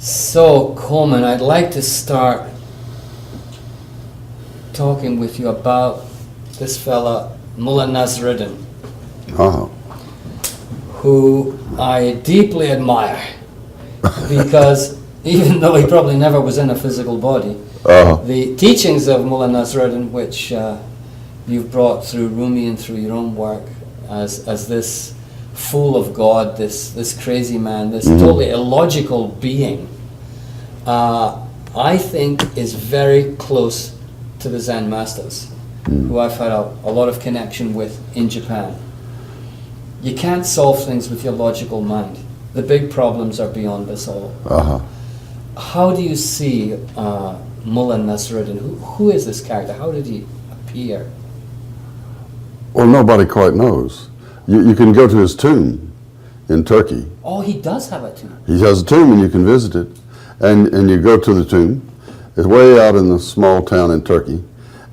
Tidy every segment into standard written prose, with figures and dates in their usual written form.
So, Coleman, I'd like to start talking with you about this fella, Mullah Nasruddin, who I deeply admire because even though he probably never was in a physical body, the teachings of Mullah Nasruddin, which you've brought through Rumi and through your own work as this fool of God, this crazy man, this totally illogical being, I think is very close to the Zen masters, who I've had a lot of connection with in Japan. You can't solve things with your logical mind. The big problems are beyond us all. How do you see Mullah Nasruddin? Who is this character? How did he appear? Well, nobody quite knows. You can go to his tomb in Turkey. Oh, he does have a tomb. He has a tomb and you can visit it. And you go to the tomb. It's way out in the small town in Turkey.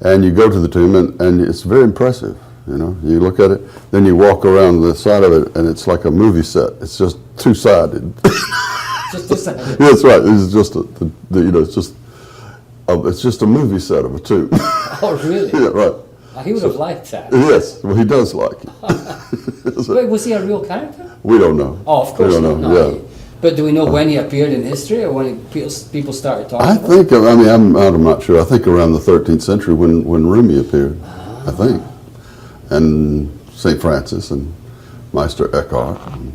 And you go to the tomb and it's very impressive. You know, you look at it, then you walk around the side of it and it's like a movie set. It's just two-sided. Just two-sided. That's right. It's just it's just a movie set of a tomb. Oh, really? Yeah, right. He would have liked that. Yes, well, he does like it. Wait, was he a real character? We don't know. Oh, of course we don't know. No. Yeah. But do we know when he appeared in history, or when people started talking about think, I'm not sure. I think around the 13th century when Rumi appeared, I think. And St. Francis and Meister Eckhart and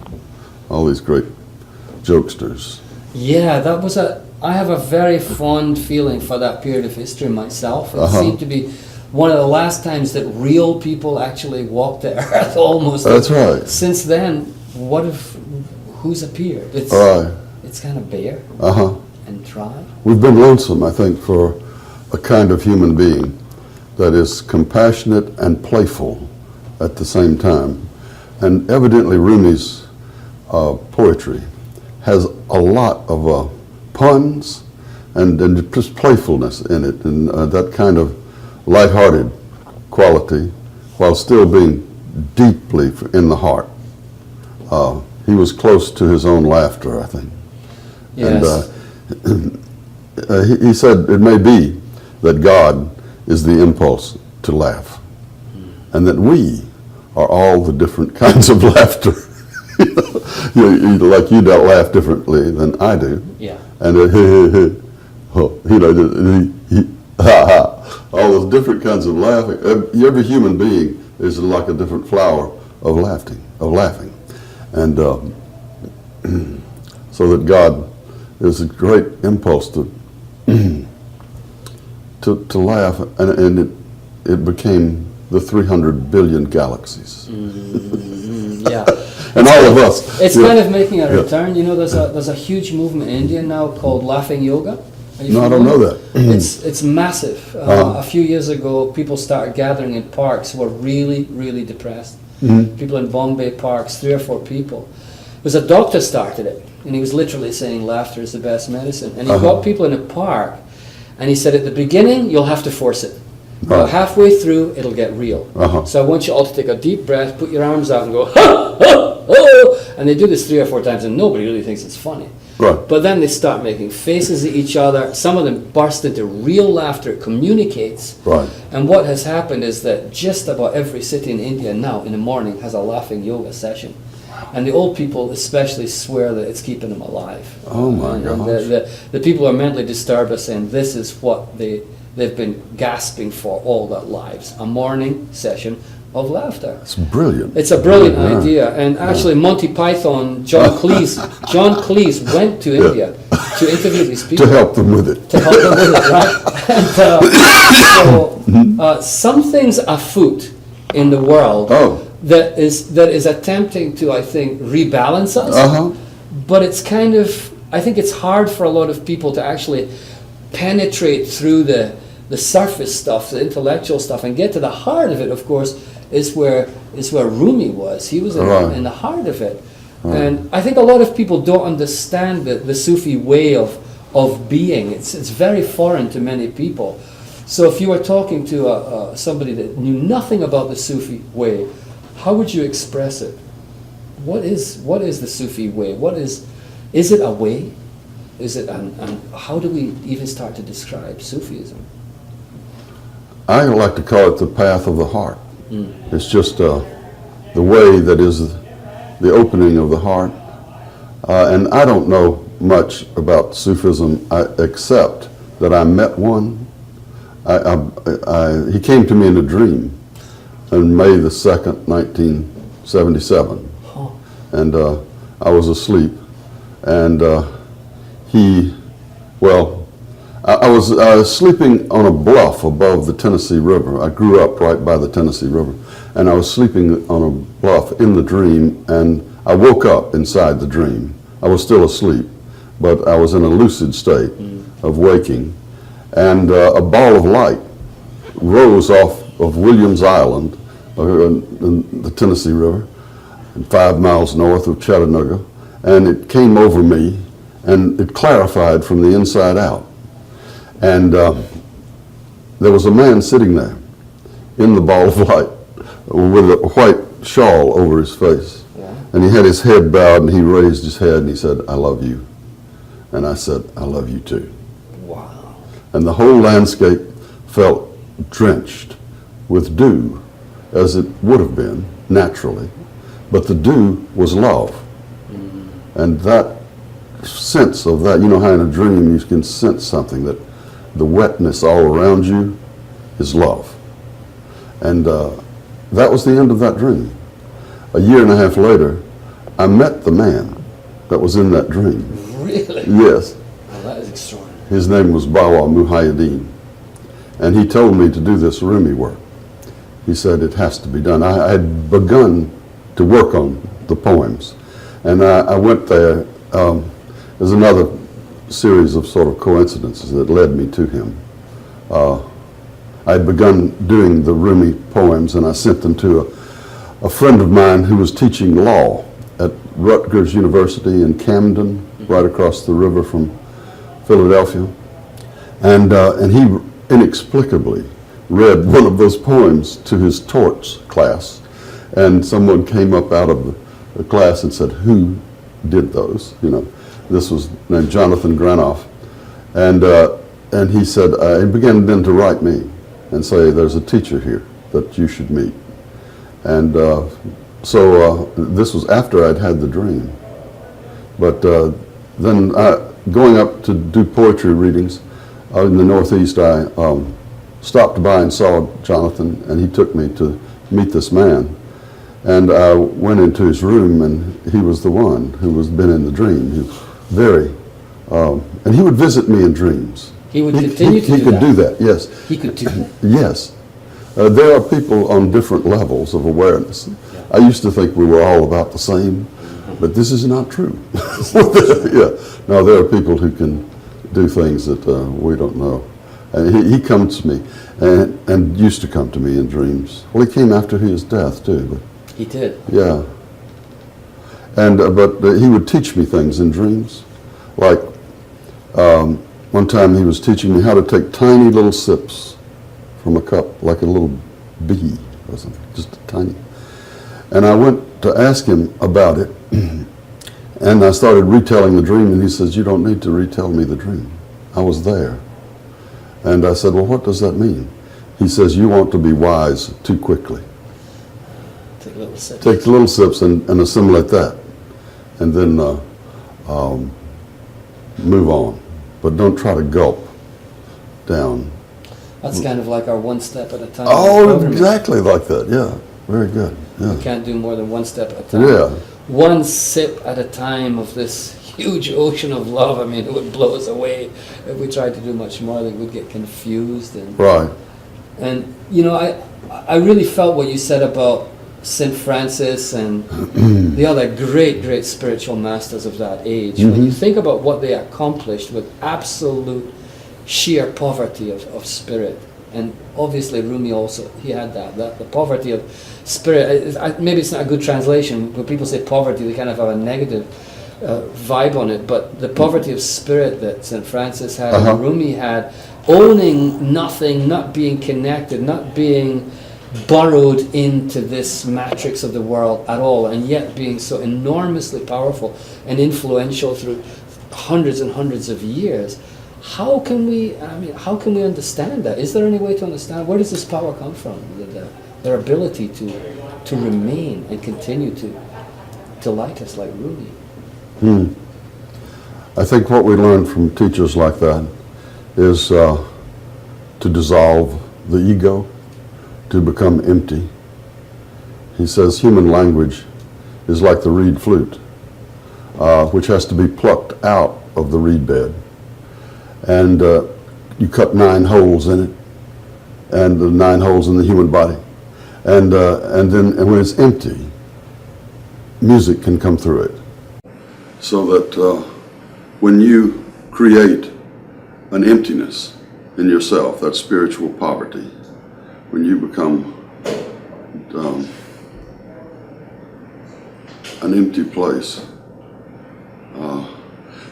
all these great jokesters. Yeah, I have a very fond feeling for that period of history myself. It seemed to be one of the last times that real people actually walked the earth almost. That's right. Since then, who's appeared? It's kind of bare and dry. We've been lonesome, I think, for a kind of human being that is compassionate and playful at the same time. And evidently Rumi's poetry has a lot of puns and just playfulness in it, and that kind of lighthearted quality while still being deeply in the heart. He was close to his own laughter, I think. Yes. And he said it may be that God is the impulse to laugh, and that we are all the different kinds of laughter. Like you don't laugh differently than I do. Yeah. And all those different kinds of laughing. Every human being is like a different flower of laughing. And so that God is a great impulse to laugh, and it became the 300 billion galaxies. Yeah. And all of us. It's kind of making a return. You know, there's a huge movement in India now called laughing yoga. No, I don't know that. It's massive. A few years ago, people started gathering in parks who were really, really depressed. People in Bombay parks, 3 or 4 people. It was a doctor started it, and he was literally saying laughter is the best medicine. And he got people in a park, and he said at the beginning, you'll have to force it. About halfway through, it'll get real. So I want you all to take a deep breath, put your arms out and go, ha, ha, ha. And they do this 3 or 4 times, and nobody really thinks it's funny. Right. But then they start making faces at each other. Some of them burst into real laughter. It communicates. Right. And what has happened is that just about every city in India now in the morning has a laughing yoga session. And the old people especially swear that it's keeping them alive. Oh my gosh. The people who are mentally disturbed are saying this is what they've been gasping for all their lives. A morning session of laughter. It's brilliant. It's a brilliant idea. And actually Monty Python, John Cleese went to India to interview these people. To help them with it. And, so some things afoot in the world that is attempting to, I think, rebalance us. But it's kind of, I think it's hard for a lot of people to actually penetrate through the surface stuff, the intellectual stuff, and get to the heart of it. Of course, is where Rumi was. He was in the heart of it. And I think a lot of people don't understand the Sufi way of being. It's very foreign to many people. So if you were talking to somebody that knew nothing about the Sufi way, how would you express it? What is the Sufi way? Is it a way? is it, and how do we even start to describe Sufism? I like to call it the path of the heart. It's just the way that is the opening of the heart. And I don't know much about Sufism except that I met one. He came to me in a dream on May the 2nd, 1977. Huh. And I was asleep. And I was sleeping on a bluff above the Tennessee River. I grew up right by the Tennessee River. And I was sleeping on a bluff in the dream, and I woke up inside the dream. I was still asleep, but I was in a lucid state of waking. And a ball of light rose off of Williams Island in the Tennessee River, 5 miles north of Chattanooga. And it came over me, and it clarified from the inside out. And there was a man sitting there in the ball of light with a white shawl over his face. Yeah. And he had his head bowed, and he raised his head, and he said, "I love you." And I said, "I love you too." Wow. And the whole landscape felt drenched with dew, as it would have been naturally. But the dew was love. And that sense of that, you know how in a dream you can sense something, that the wetness all around you is love. And that was the end of that dream. A year and a half later, I met the man that was in that dream. Really? Yes. Well, that is extraordinary. His name was Bawa Muhyiddin. And he told me to do this Rumi work. He said it has to be done. I had begun to work on the poems. And I went there. There's another series of sort of coincidences that led me to him. I had begun doing the Rumi poems, and I sent them to a friend of mine who was teaching law at Rutgers University in Camden, right across the river from Philadelphia. And he inexplicably read one of those poems to his torts class. And someone came up out of the class and said, "Who did those?" You know, this was named Jonathan Granoff. And he said, he began then to write me and say, "There's a teacher here that you should meet." And so this was after I'd had the dream. But then going up to do poetry readings out in the Northeast, I stopped by and saw Jonathan, and he took me to meet this man. And I went into his room, and he was the one who was been in the dream. He was very, and he would visit me in dreams. He would continue to do that? He could do that, yes. He could do that? Yes. There are people on different levels of awareness. Yeah. I used to think we were all about the same, but this is not true. Yeah. No, there are people who can do things that we don't know. And he comes to me, and used to come to me in dreams. Well, he came after his death, too. But, he did? Yeah. And but he would teach me things in dreams. Like one time he was teaching me how to take tiny little sips from a cup, like a little bee or something, just tiny. And I went to ask him about it, and I started retelling the dream, and he says, "You don't need to retell me the dream. I was there." And I said, "Well, what does that mean?" He says, "You want to be wise too quickly. Take little sips. Take little sips and assimilate that, and then move on. But don't try to gulp down." That's kind of like our one step at a time. Oh, exactly like that. Yeah, very good. Yeah. We can't do more than one step at a time. Yeah. One sip at a time of this huge ocean of love. I mean, it would blow us away if we tried to do much more. They would get confused. And, right. And you know, I really felt what you said about St. Francis and the other great spiritual masters of that age. Mm-hmm. When you think about what they accomplished with absolute sheer poverty of spirit, and obviously Rumi also, he had that the poverty of spirit. Maybe it's not a good translation. When people say poverty, they kind of have a negative vibe on it, but the poverty of spirit that St. Francis had and Rumi had, owning nothing, not being connected, not being burrowed into this matrix of the world at all, and yet being so enormously powerful and influential through hundreds and hundreds of years. How can we understand that? Is there any way to understand? Where does this power come from? Their ability to remain and continue to like us, like Rumi. I think what we learn from teachers like that is to dissolve the ego, to become empty. He says human language is like the reed flute, which has to be plucked out of the reed bed. And you cut 9 holes in it, and the 9 holes in the human body. And when it's empty, music can come through it. So that when you create an emptiness in yourself, that's spiritual poverty, when you become an empty place,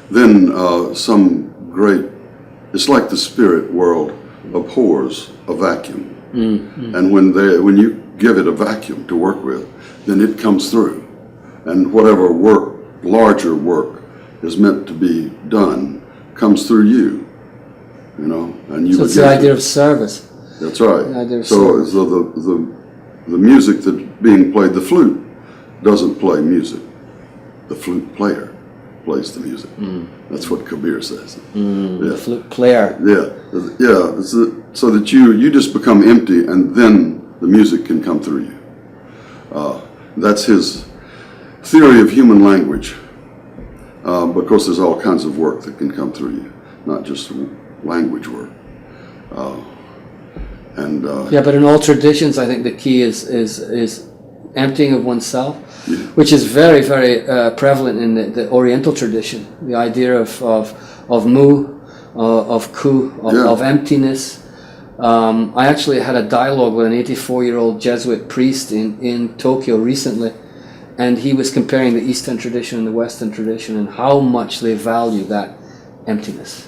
then some great, it's like the spirit world abhors a vacuum. Mm-hmm. And when you give it a vacuum to work with, then it comes through. And whatever work, larger work, is meant to be done, comes through you. You know, and you. So it's the idea of service. That's right. The idea of so service. The music that's being played, the flute doesn't play music. The flute player plays the music. That's what Kabir says. The flute player. Yeah. So that you just become empty, and then the music can come through you. That's his theory of human language. Because there's all kinds of work that can come through you, not just language work. But in all traditions, I think the key is emptying of oneself, which is very, very prevalent in the Oriental tradition. The idea of mu, of ku, of emptiness. I actually had a dialogue with an 84-year-old Jesuit priest in Tokyo recently, and he was comparing the Eastern tradition and the Western tradition and how much they value that emptiness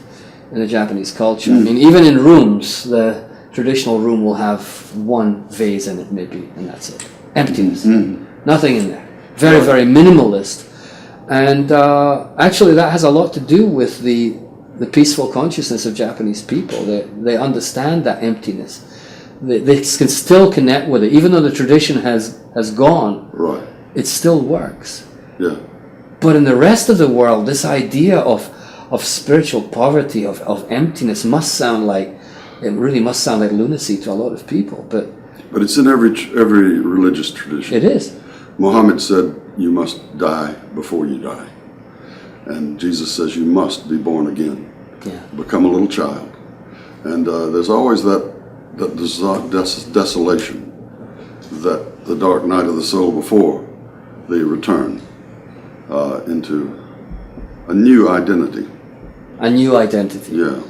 in the Japanese culture. I mean, even in rooms, the traditional room will have one vase in it maybe, and that's it. Emptiness. Nothing in there. Very, very minimalist. And actually that has a lot to do with the peaceful consciousness of Japanese people. They understand that emptiness. They can still connect with it. Even though the tradition has gone, right, it still works. Yeah. But in the rest of the world, this idea of spiritual poverty, of emptiness it really must sound like lunacy to a lot of people. But it's in every religious tradition. It is. Muhammad said you must die before you die. And Jesus says you must be born again. Yeah. Become a little child. And there's always that desolation, that the dark night of the soul before the return into a new identity. A new identity. Yeah.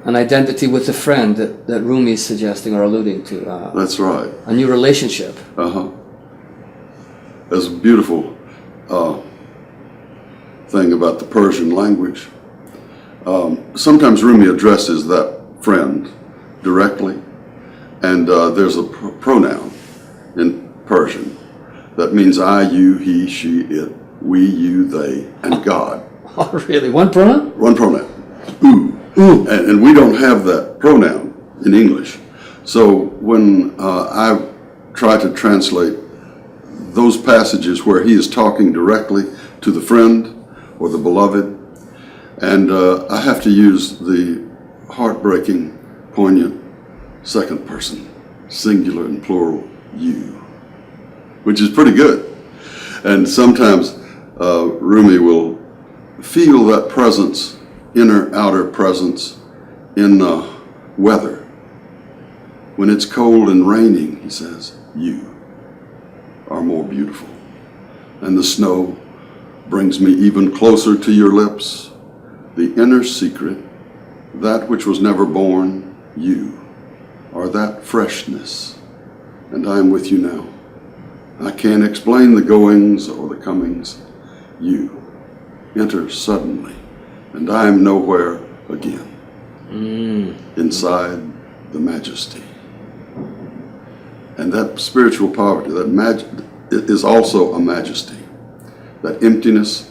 An identity with a friend that Rumi is suggesting or alluding to. That's right. A new relationship. There's a beautiful thing about the Persian language. Sometimes Rumi addresses that friend directly, and there's a pronoun in Persian that means I, you, he, she, it, we, you, they, and God. Oh, really? One pronoun? One pronoun. Ooh. Ooh. And we don't have that pronoun in English. So when I try to translate those passages where he is talking directly to the friend or the beloved, and I have to use the heartbreaking, poignant second person, singular and plural, you, which is pretty good. And sometimes Rumi will feel that presence, inner, outer presence in weather. When it's cold and raining, he says, you are more beautiful. And the snow brings me even closer to your lips. The inner secret, that which was never born, you are that freshness. And I am with you now. I can't explain the goings or the comings. You enter suddenly, and I am nowhere again. Inside the majesty. And that spiritual poverty, that is also a majesty. That emptiness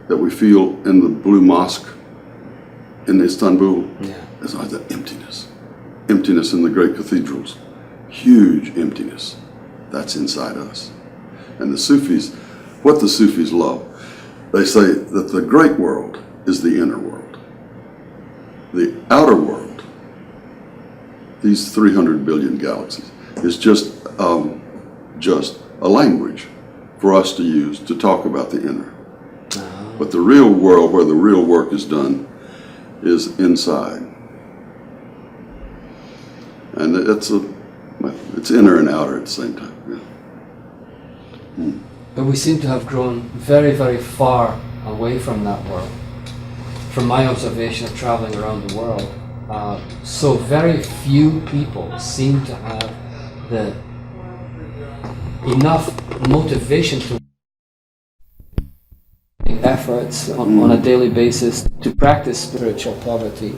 that we feel in the Blue Mosque in Istanbul, is like the emptiness. Emptiness in the great cathedrals. Huge emptiness. That's inside us. And the Sufis, what the Sufis love, they say that the great world is the inner world. The outer world, these 300 billion galaxies, is just a language for us to use to talk about the inner. But the real world, where the real work is done, is inside. And it's inner and outer at the same time. Yeah. But we seem to have grown very, very far away from that world. From my observation of traveling around the world, so very few people seem to have enough motivation to efforts on a daily basis to practice spiritual poverty.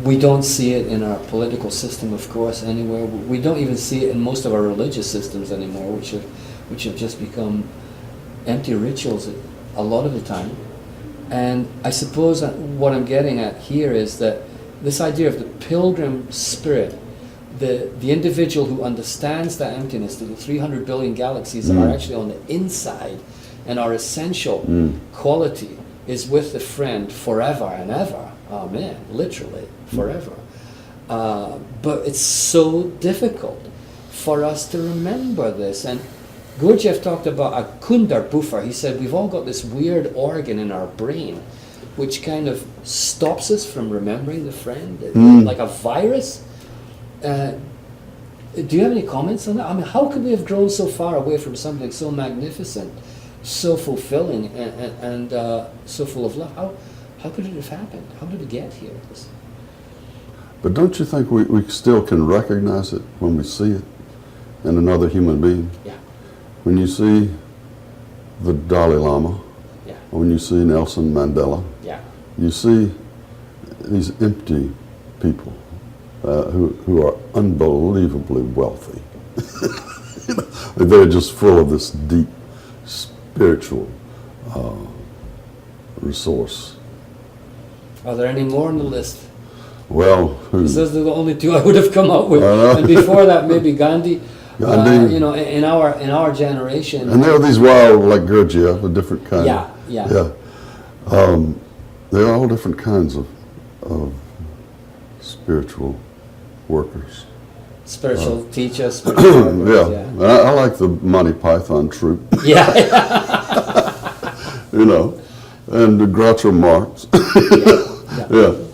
We don't see it in our political system, of course, anywhere. We don't even see it in most of our religious systems anymore, which have just become empty rituals a lot of the time. And I suppose what I'm getting at here is that this idea of the pilgrim spirit, the individual who understands that emptiness, that the 300 billion galaxies are actually on the inside, and our essential quality is with the friend forever and ever. Amen. Literally, forever. But it's so difficult for us to remember this. And Gurdjieff talked about a kundar buffer. He said we've all got this weird organ in our brain which kind of stops us from remembering the friend, like a virus. Do you have any comments on that? I mean, how could we have grown so far away from something so magnificent, so fulfilling, and so full of love? How could it have happened? How did it get here? But don't you think we still can recognize it when we see it in another human being? Yeah. When you see the Dalai Lama, Yeah. or when you see Nelson Mandela, Yeah. you see these empty people who are unbelievably wealthy. They're just full of this deep spiritual resource. Are there any more on the list? Well, Those are the only two I would have come up with. And before that, maybe Gandhi. You know, in our generation. And there are these wild, like Gurdjieff, a different kind. Yeah. They're all different kinds of spiritual workers. Spiritual teachers. Spiritual workers, yeah. I like the Monty Python troupe. Yeah. You know, and the Groucho Marx. Yeah.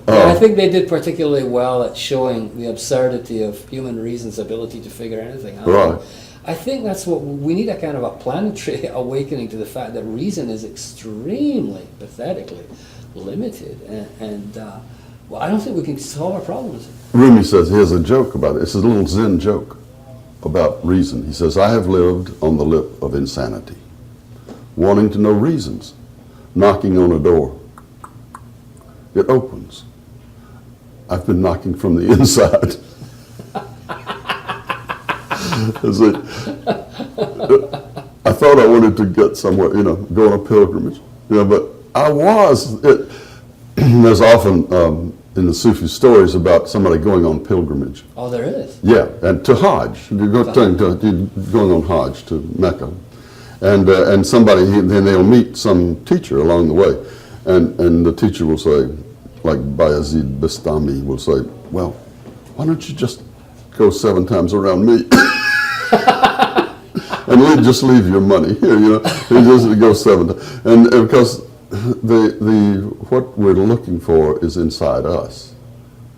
I think they did particularly well at showing the absurdity of human reason's ability to figure anything out. Right. I think that's what we need, a kind of a planetary awakening to the fact that reason is extremely, pathetically limited. And well, I don't think we can solve our problems. Rumi says, he has a joke about it. It's a little Zen joke about reason. He says, I have lived on the lip of insanity, wanting to know reasons, knocking on a door. It opens. I've been knocking from the inside. I thought I wanted to get somewhere, you know, go on a pilgrimage, you know, but I was. There's often in the Sufi stories about somebody going on pilgrimage. Oh, there is? Yeah, and to Hajj. Going on Hajj to Mecca. And somebody, then they'll meet some teacher along the way. And the teacher will say, like Bayazid Bastami will say, well, why don't you just go 7 times around me? And just leave your money here, you know. You just go 7 times. And because what we're looking for is inside us.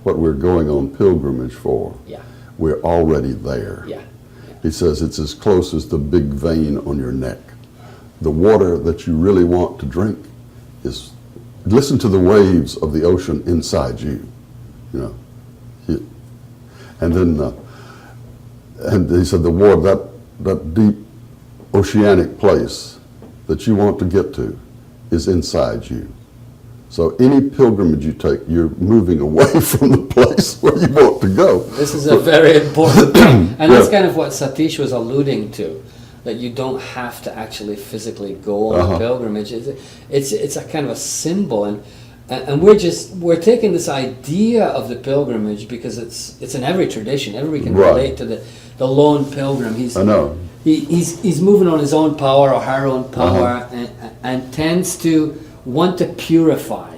What we're going on pilgrimage for. Yeah. We're already there. Yeah. He says it's as close as the big vein on your neck. The water that you really want to drink is, listen to the waves of the ocean inside you, you know. And then, and he said the water, that deep oceanic place that you want to get to is inside you. So any pilgrimage you take, you're moving away from the place where you want to go. This is a very important thing. And that's kind of what Satish was alluding to. that you don't have to actually physically go on a pilgrimage. It's a kind of a symbol, and we're taking this idea of the pilgrimage because it's in every tradition. Everybody can relate to the lone pilgrim. I know. He's moving on his own power or her own power, and tends to want to purify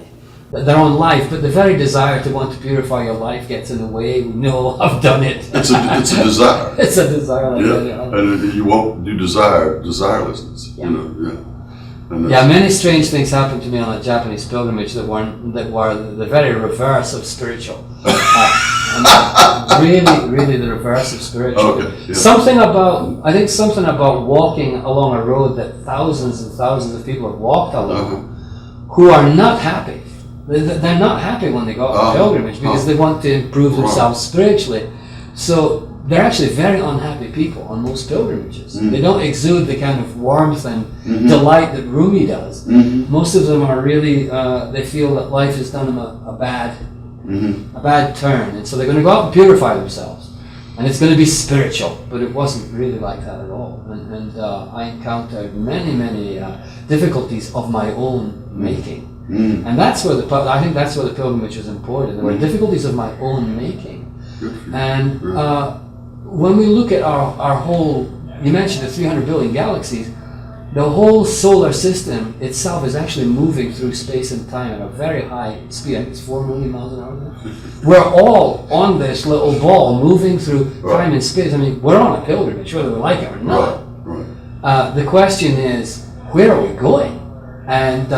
their own life, but the very desire to want to purify your life gets in the way. No, I've done it. It's a desire. It's a desire. And you won't do desirelessness. Yeah. You know, Many strange things happened to me on a Japanese pilgrimage that were the very reverse of spiritual. Really the reverse of spiritual. Okay, yeah. Something about walking along a road that thousands and thousands of people have walked along, who are not happy. They're not happy when they go on a pilgrimage because they want to improve themselves spiritually. So they're actually very unhappy people on most pilgrimages. They don't exude the kind of warmth and delight that Rumi does. Most of them are really, they feel that life has done them a bad turn. And so they're going to go out and purify themselves. And it's going to be spiritual. But it wasn't really like that at all. And I encountered many difficulties of my own making. And that's where I think that's where the pilgrimage was important. There were difficulties of my own making. And when we look at our whole, you mentioned the 300 billion galaxies, the whole solar system itself is actually moving through space and time at a very high speed. I think it's 4 million miles an hour. We're all on this little ball moving through time and space. I mean, we're on a pilgrimage, whether we like it or not. The question is, where are we going? And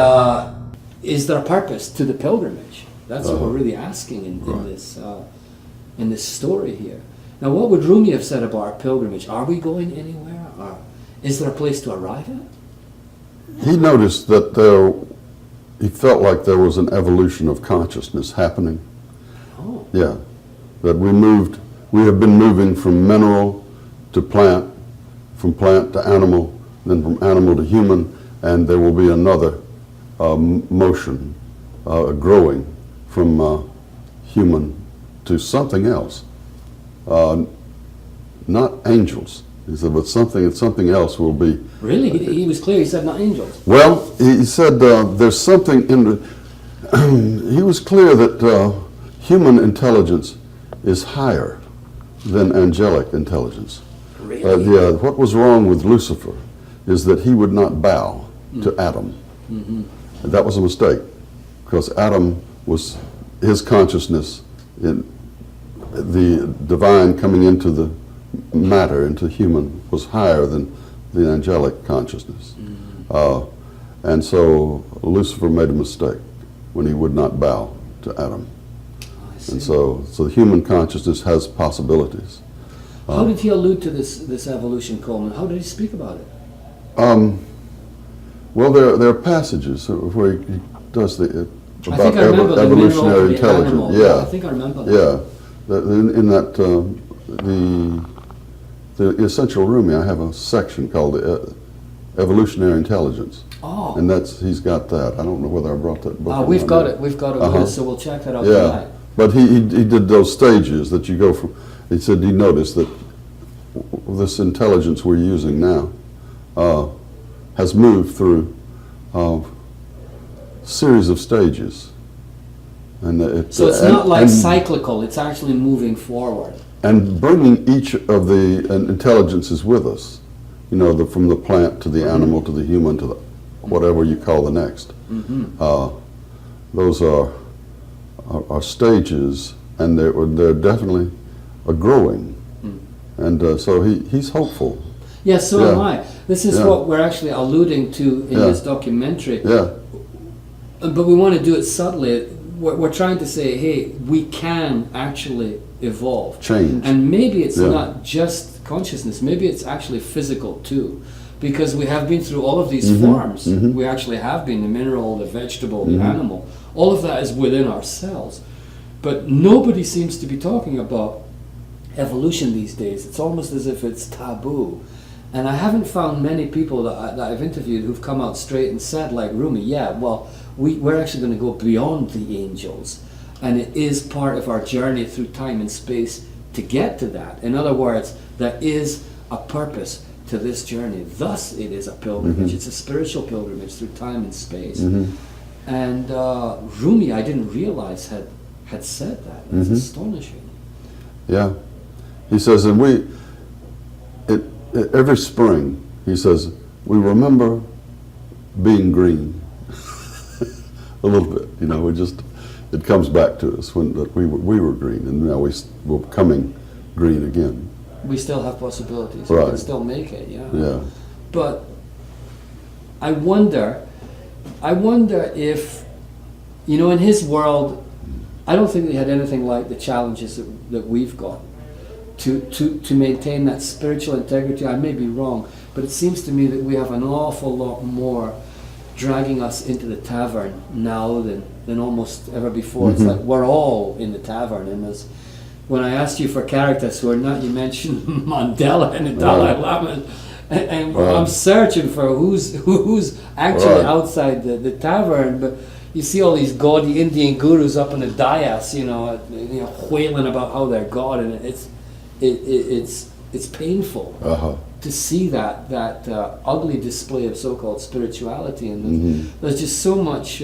is there a purpose to the pilgrimage? That's what we're really asking in this story here. Now, what would Rumi have said about our pilgrimage? Are we going anywhere? Or is there a place to arrive at? He noticed that he felt like there was an evolution of consciousness happening. Oh. Yeah, that we have been moving from mineral to plant, from plant to animal, then from animal to human, and there will be another motion, growing from human to something else. Not angels. He said, but something else will be. Really? He was clear. He said not angels. Well, he said there's something in the. He was clear that human intelligence is higher than angelic intelligence. Really? What was wrong with Lucifer is that he would not bow to Adam. That was a mistake, because Adam was his consciousness in the divine coming into the matter, into human, was higher than the angelic consciousness. And so Lucifer made a mistake when he would not bow to Adam. And so the human consciousness has possibilities. How did he allude to this evolution, Coleman? How did he speak about it? Well, there are passages where he does about evolutionary intelligence. Yeah, I think I remember that. Yeah. In that, the Essential Rumi, I have a section called the Evolutionary Intelligence. Oh. And he's got that. I don't know whether I brought that book. We've got it with us, so we'll check that out tonight. But he did those stages that you go from. He said he noticed that this intelligence we're using now has moved through a series of stages. So it's not like cyclical, it's actually moving forward. And bringing each of the intelligences with us, from the plant to the animal to the human to the whatever you call the next. Those are stages, and they're definitely growing. And so he's hopeful. Yes, so am I. This is what we're actually alluding to in this documentary. Yeah. But we want to do it subtly. We're trying to say, hey, we can actually evolve. Change. And maybe it's not just consciousness, maybe it's actually physical too. Because we have been through all of these forms. We actually have been the mineral, the vegetable, the animal. All of that is within ourselves. But nobody seems to be talking about evolution these days. It's almost as if it's taboo. And I haven't found many people that I've interviewed who've come out straight and said, like Rumi, we're actually going to go beyond the angels. And it is part of our journey through time and space to get to that. In other words, there is a purpose to this journey. Thus, it is a pilgrimage. It's a spiritual pilgrimage through time and space. And Rumi, I didn't realize had said that. It's astonishing. Yeah, he says, and every spring, he says, we remember being green. A little bit, you know, it comes back to us when that we were green, and now we're becoming green again. We still have possibilities. Right. We can still make it, yeah. Yeah. But I wonder if, you know, in his world, I don't think he had anything like the challenges that we've got to maintain that spiritual integrity. I may be wrong, but it seems to me that we have an awful lot more dragging us into the tavern now than almost ever before. It's like we're all in the tavern, and when I asked you for characters who are not, you mentioned Mandela and the Dalai Lama, and I'm searching for who's actually outside the tavern, but you see all these gaudy Indian gurus up on the dais, you know, wailing about how they're God, and it's painful to see that ugly display of so-called spirituality, and there's just so much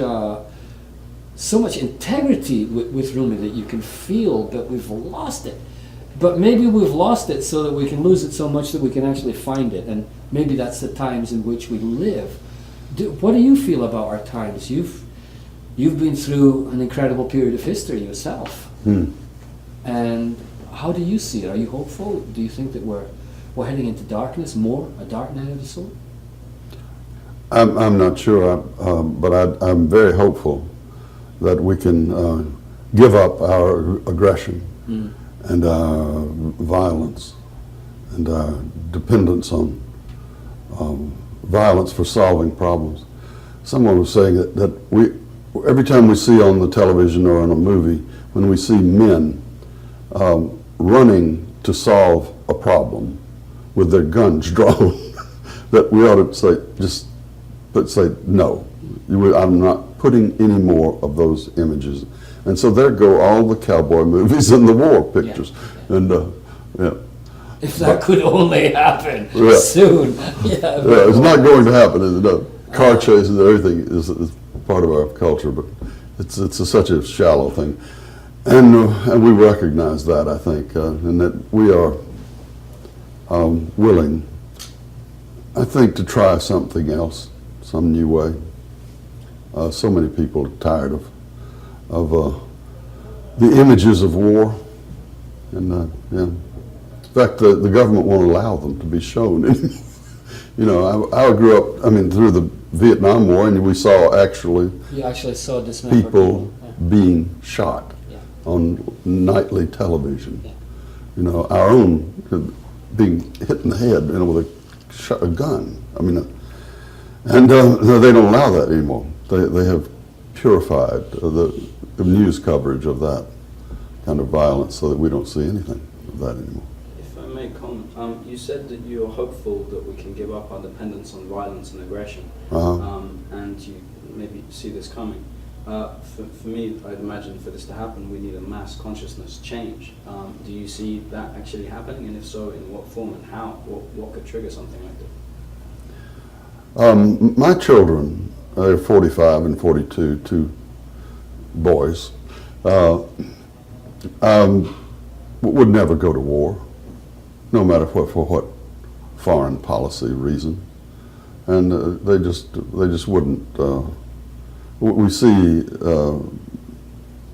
integrity with Rumi that you can feel, but we've lost it. But maybe we've lost it so that we can lose it so much that we can actually find it, and maybe that's the times in which we live. What do you feel about our times? You've been through an incredible period of history yourself, and how do you see it? Are you hopeful? Do you think that we're heading into darkness, a dark night of the soul? I'm not sure, but I'm very hopeful that we can give up our aggression and violence and dependence on violence for solving problems. Someone was saying that every time we see on the television or in a movie, when we see men running to solve a problem with their guns drawn, that we ought to say no. I'm not putting any more of those images. And so there go all the cowboy movies and the war pictures. Yeah. And if that could only happen soon. It's not going to happen, is it? No. Car chases and everything is part of our culture, but it's such a shallow thing. And we recognize that, I think, and that we are willing, I think, to try something else, some new way. So many people are tired of the images of war, and in fact, the government won't allow them to be shown. You know, I grew up, through the Vietnam War, and we saw You actually saw people being shot on nightly television. You know, our own being hit in the head, you know, with a gun. And they don't allow that anymore. They have purified the news coverage of that kind of violence so that we don't see anything of that anymore. If I may comment, you said that you're hopeful that we can give up our dependence on violence and aggression, and you maybe see this coming. For me, I'd imagine for this to happen, we need a mass consciousness change. Do you see that actually happening, and if so, in what form and how? What could trigger something like that? My children, they're 45 and 42, two boys, would never go to war, no matter for what foreign policy reason, and they just wouldn't. We see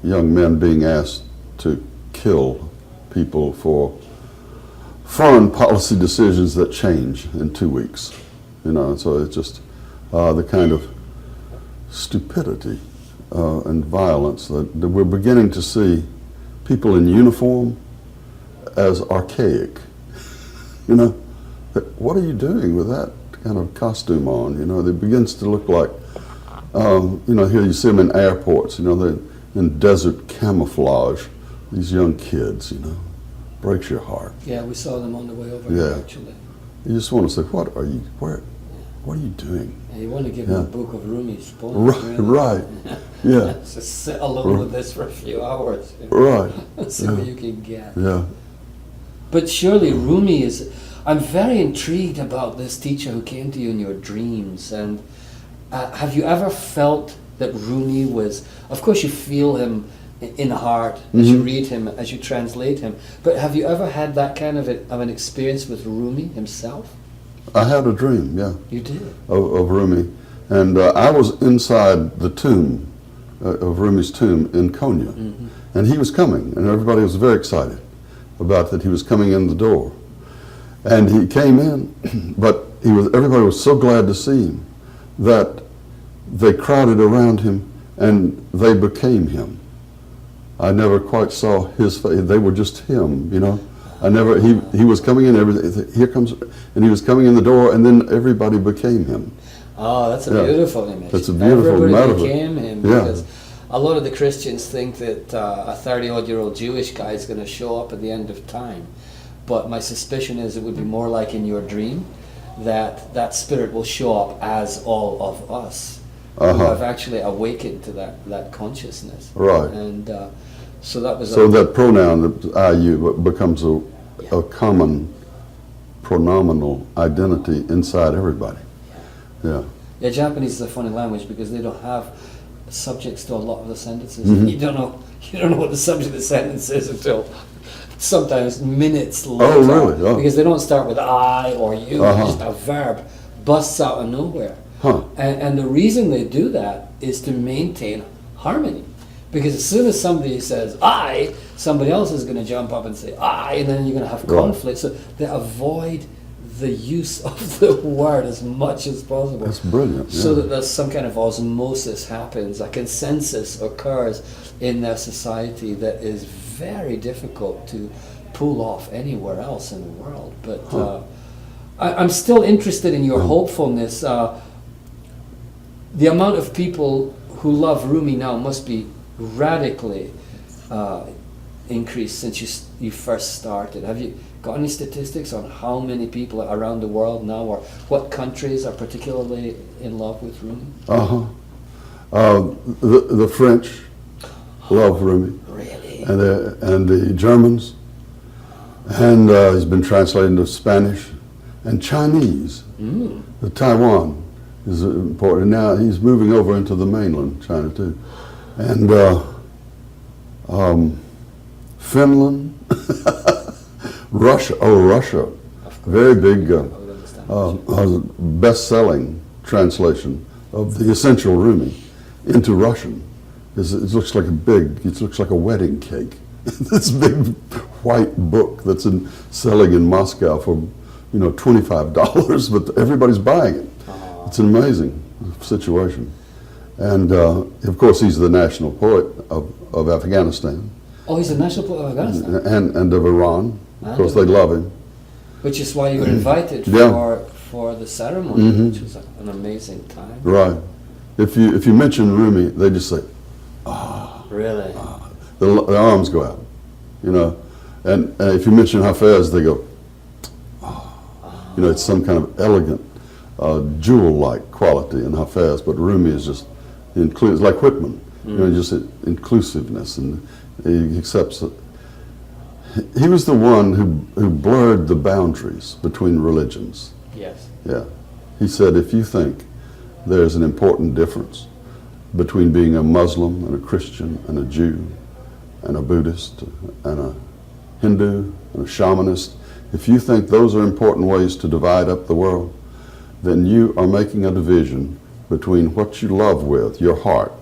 young men being asked to kill people for foreign policy decisions that change in 2 weeks. You know, so it's just the kind of stupidity and violence that we're beginning to see people in uniform as archaic. You know, what are you doing with that kind of costume on? You know, it begins to look like, you know, here you see them in airports, you know, they're in desert camouflage, these young kids, you know, breaks your heart. Yeah, we saw them on the way over here, actually. You just want to say, what are you doing? Yeah, you want to give them a book of Rumi's poems. Right. Yeah. Just sit alone with this for a few hours. Right. See what you can get. Yeah. But surely Rumi is, I'm very intrigued about this teacher who came to you in your dreams. And have you ever felt that Rumi was, of course you feel him in the heart as you read him, as you translate him, but have you ever had that kind of an experience with Rumi himself? I had a dream, yeah. You did? Of Rumi. And I was inside the tomb, of Rumi's tomb in Konya. And he was coming, and everybody was very excited about that he was coming in the door. And he came in, but everybody was so glad to see him that they crowded around him and they became him. I never quite saw his face. They were just him, you know. He was coming in, here comes, and he was coming in the door, and then everybody became him. Oh, that's a beautiful image. That's a beautiful metaphor. Everybody became him, because a lot of the Christians think that a 30-odd-year-old Jewish guy is going to show up at the end of time. But my suspicion is it would be more like in your dream, that spirit will show up as all of us who have actually awakened to that consciousness. Right. And so that was. So that pronoun, that I, you, becomes a common pronominal identity inside everybody. Yeah. Yeah, Japanese is a funny language because they don't have subjects to a lot of the sentences. You don't know what the subject of the sentence is until sometimes minutes later. Oh, really? Oh. Because they don't start with I or you. Just a verb busts out of nowhere. And the reason they do that is to maintain harmony. Because as soon as somebody says I, somebody else is going to jump up and say I, and then you're going to have conflict. So they avoid the use of the word as much as possible. That's brilliant. So that there's some kind of osmosis happens, a consensus occurs in their society that is very difficult to pull off anywhere else in the world. But I'm still interested in your hopefulness. The amount of people who love Rumi now must be radically increased since you first started. Have you got any statistics on how many people around the world now, or what countries are particularly in love with Rumi? The French love Rumi. Really? And the Germans. And he's been translated into Spanish and Chinese. The Taiwan is important. Now he's moving over into the mainland China too. And Finland, Russia. Oh, Russia. Very big, best-selling translation of the essential Rumi into Russian. It looks like a wedding cake. This big white book that's selling in Moscow for, $25, but everybody's buying it. It's an amazing situation. And of course, he's the national poet of Afghanistan. Oh, he's the national poet of Afghanistan? And of Iran. Of course, they love him. Which is why you were invited for the ceremony, which was an amazing time. Right. If you mention Rumi, they just say, Really? Their arms go out, And if you mention Hafez, they go, it's some kind of elegant, jewel-like quality in Hafez, but Rumi is just includes, like Whitman, just inclusiveness, and he accepts it. He was the one who blurred the boundaries between religions. Yes. Yeah. He said, if you think there's an important difference between being a Muslim and a Christian and a Jew and a Buddhist and a Hindu and a shamanist, if you think those are important ways to divide up the world, then you are making a division between what you love with, your heart,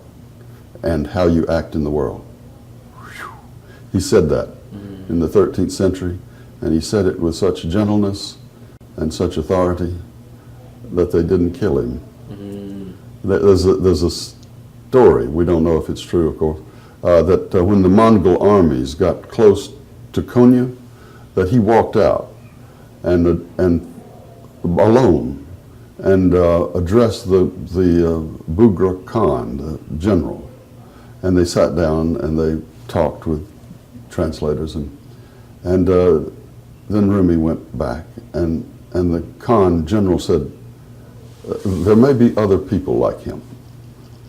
and how you act in the world. He said that in the 13th century, and he said it with such gentleness and such authority that they didn't kill him. There's a story, we don't know if it's true, of course, that when the Mongol armies got close to Konya, that he walked out and alone and addressed the Bughra Khan, the general, and they sat down and they talked with translators, and then Rumi went back, and the Khan general said, there may be other people like him.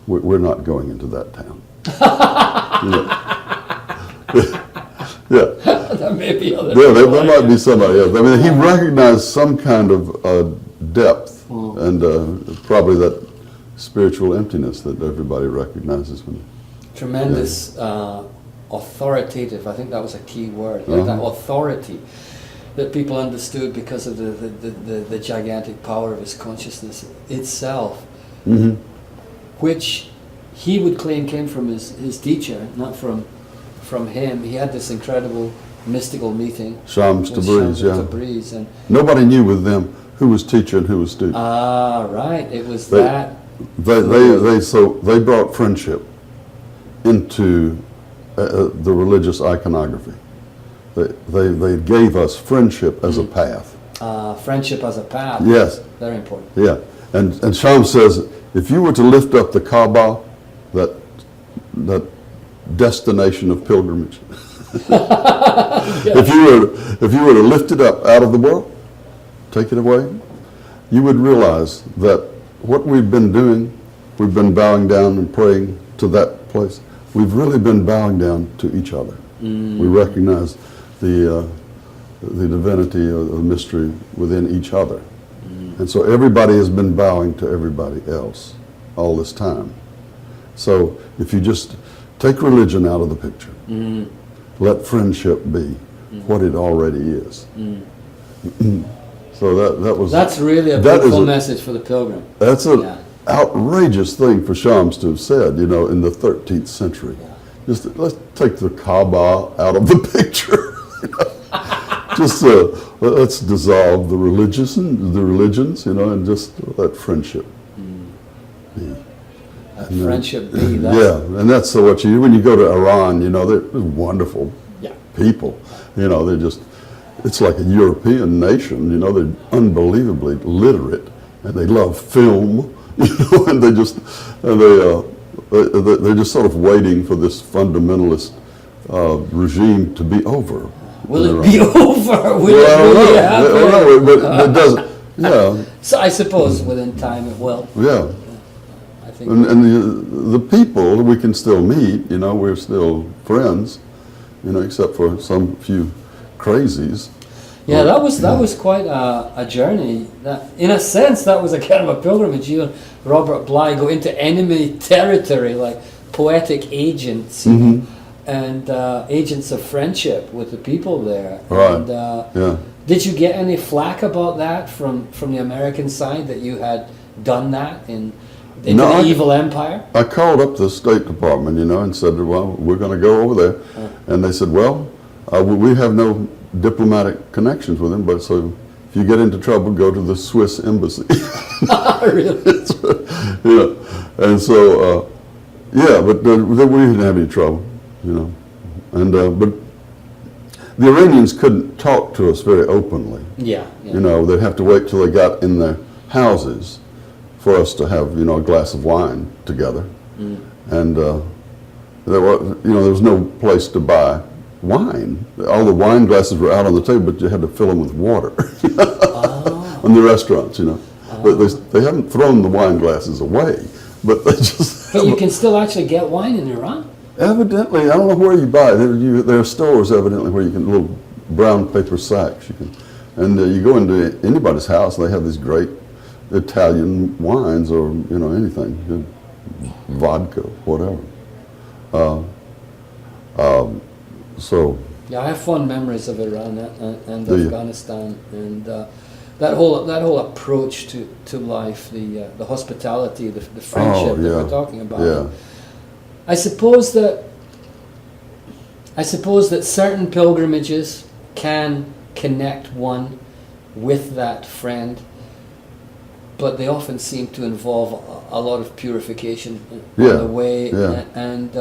We're not going into that town. Yeah. There may be other Yeah, there people, might be somebody else. I mean, he recognized some kind of depth and probably that spiritual emptiness that everybody recognizes. Tremendous authoritative, I think that was a key word, like that authority that people understood because of the gigantic power of his consciousness itself, which he would claim came from his teacher, not from him. He had this incredible mystical meeting. Shams with Tabriz, yeah. Tabriz, and nobody knew with them who was teacher and who was student. ah, right, it was They- that. They brought friendship into the religious iconography. They gave us friendship as a path. Friendship as a path. Yes. Very important. Yeah, and Shams says, if you were to lift up the Kaaba, that destination of pilgrimage, if you were to lift it up out of the world, take it away, you would realize that what we've been doing, we've been bowing down and praying to that place. We've really been bowing down to each other. We recognize the divinity or the mystery within each other. And so everybody has been bowing to everybody else all this time. So if you just take religion out of the picture, let friendship be what it already is. So that was... That's really a beautiful message for the pilgrim. That's an outrageous thing for Shams to have said, you know, in the 13th century. Just let's take the Kaaba out of the picture. Just let's dissolve the religions, you know, and just let friendship be. Friendship be. Yeah, and that's what when you go to Iran, you know, they're wonderful people. You know, they're just, it's like a European nation, you know, they're unbelievably literate, and they love film, you know, and they're just sort of waiting for this fundamentalist regime to be over. Will it be over? Will it really happen? No, but it doesn't. Yeah. So I suppose within time it will. Yeah. I think. And the people we can still meet, you know, we're still friends, you know, except for some few crazies. Yeah, that was quite a journey. That, in a sense, that was a kind of a pilgrimage. You and Robert Bly go into enemy territory, like poetic agents, and agents of friendship with the people there. Right. And, did you get any flack about that from the American side, that you had done that in the evil empire? I called up the State Department, you know, and said, well, we're going to go over there. And they said, well, we have no diplomatic connections with him, but so if you get into trouble, go to the Swiss embassy. Really? Yeah. And so, but we didn't have any trouble, you know. And but the Iranians couldn't talk to us very openly. Yeah. You know, they'd have to wait till they got in their houses for us to have, you know, a glass of wine together. And there was no place to buy wine. All the wine glasses were out on the table, but you had to fill them with water in the restaurants, you know. But they haven't thrown the wine glasses away, but they just... But you can still actually get wine in Iran? Evidently, I don't know where you buy it. There are stores, evidently, where you can, little brown paper sacks. And you go into anybody's house, and they have these great Italian wines, or, you know, anything, vodka, whatever. So yeah, I have fond memories of Iran and Afghanistan, and that whole approach to life, the hospitality, the friendship that we're talking about. Yeah. I suppose that certain pilgrimages can connect one with that friend, but they often seem to involve a lot of purification on the way, and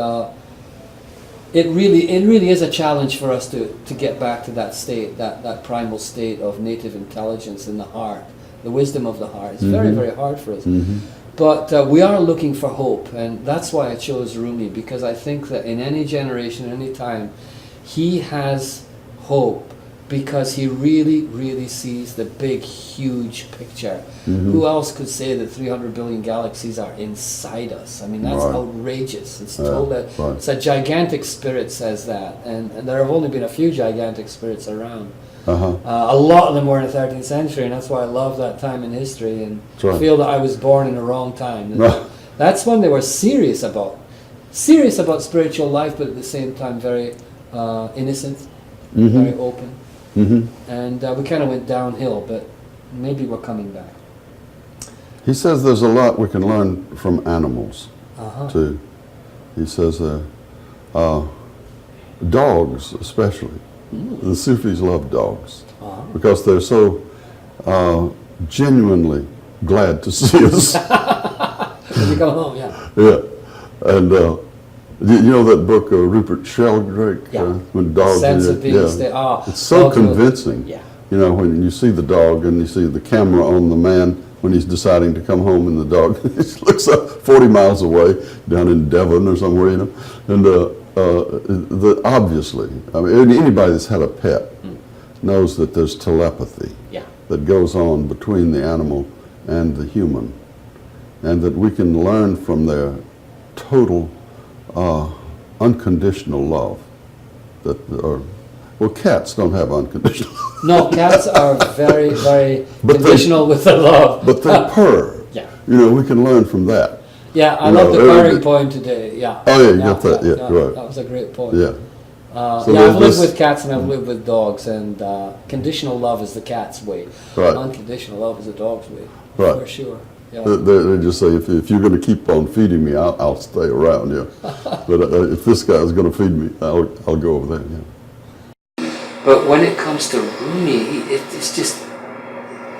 it really is a challenge for us to get back to that state, that primal state of native intelligence in the heart, the wisdom of the heart. It's very, very hard for us. But we are looking for hope, and that's why I chose Rumi, because I think that in any generation, any time, he has hope because he really, really sees the big, huge picture. Who else could say that 300 billion galaxies are inside us? I mean, that's outrageous. It's it's a gigantic spirit says that, and there have only been a few gigantic spirits around. A lot of them were in the 13th century, and that's why I love that time in history and feel that I was born in the wrong time. That's when they were serious about spiritual life, but at the same time very innocent, very open. And we kind of went downhill, but maybe we're coming back. He says there's a lot we can learn from animals, too. He says dogs especially. The Sufis love dogs because they're so genuinely glad to see us. When you come home, yeah. Yeah. And you know that book, Rupert Sheldrake? When dogs Sense of Beings. It's so convincing. You know, when you see the dog and you see the camera on the man when he's deciding to come home, and the dog looks up 40 miles away down in Devon or somewhere, you know. And obviously, I mean, anybody that's had a pet knows that there's telepathy that goes on between the animal and the human, and that we can learn from their total unconditional love. Well, cats don't have unconditional. No, cats are very, very conditional with their love. But they purr. Yeah. You know, we can learn from that. Yeah, I love the purring poem today. Yeah. Oh yeah, you got that. Yeah, right. That was a great poem. Yeah. So I've lived with cats and I've lived with dogs, and conditional love is the cat's way. Right. Unconditional love is the dog's way. Right. For sure. Yeah. They just say, if you're going to keep on feeding me, I'll stay around. Yeah. But if this guy's going to feed me, I'll go over there. Yeah. But when it comes to Rumi, it's just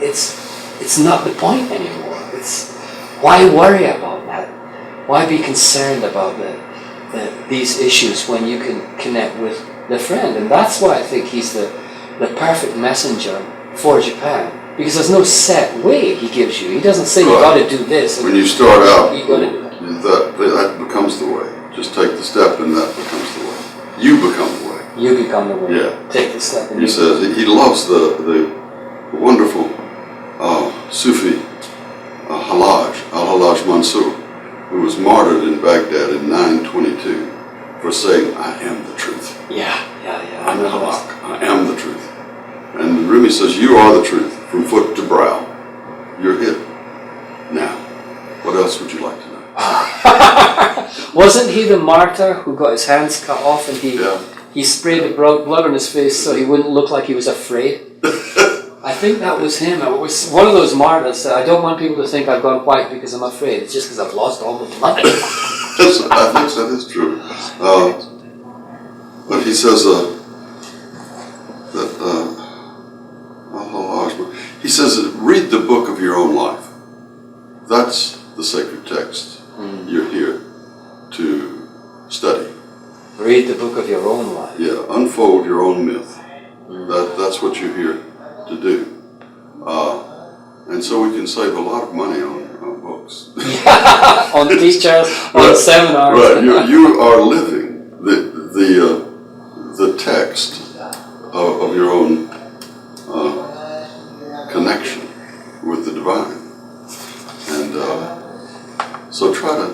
it's not the point anymore. It's why worry about that? Why be concerned about these issues when you can connect with the friend? And that's why I think he's the perfect messenger for Japan. Because there's no set way he gives you. He doesn't say you got to do this. When you start out, you got to do that. That becomes the way. Just take the step, and that becomes the way. You become the way. You become the way. Yeah. Take the step. He says he loves the wonderful Sufi Al-Hallaj Mansur, who was martyred in Baghdad in 922 for saying, "I am the truth." Yeah. I am the truth. And Rumi says, "You are the truth from foot to brow. You're hidden. Now, what else would you like to know?" Wasn't he the martyr who got his hands cut off and he sprayed the blood on his face so he wouldn't look like he was afraid? I think that was him. It was one of those martyrs that I don't want people to think I've gone white because I'm afraid. It's just because I've lost all the blood. I think that is true. But he says he says, read the book of your own life. That's the sacred text you're here to study. Read the book of your own life. Yeah, unfold your own myth. That's what you're here to do. And so we can save a lot of money on books. On teachers, on seminars. Right, you are living the text of your own connection with the divine. And so try to...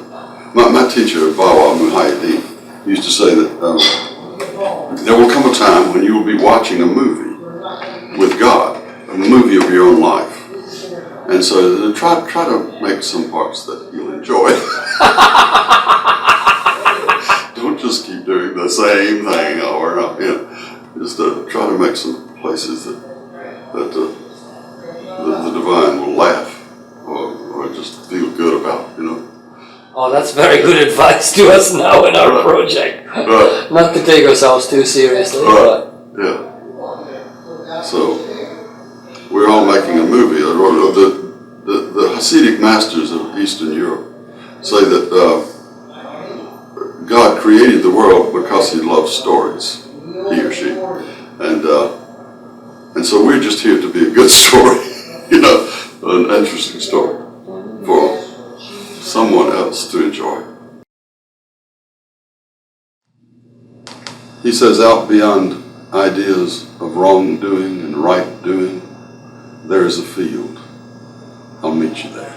My teacher, Bawa Muhyiddin, used to say that there will come a time when you will be watching a movie with God, a movie of your own life. And so try to make some parts that you'll enjoy. Don't just keep doing the same thing over and over. You know, just try to make some places that the divine will laugh or just feel good about, you know. Oh, that's very good advice to us now in our project. Right. Not to take ourselves too seriously. Right. Yeah. So we're all making a movie. The Hasidic masters of Eastern Europe say that God created the world because He loves stories, he or she, and so we're just here to be a good story, you know, an interesting story for someone else to enjoy. He says, out beyond ideas of wrongdoing and right doing, there is a field. I'll meet you there.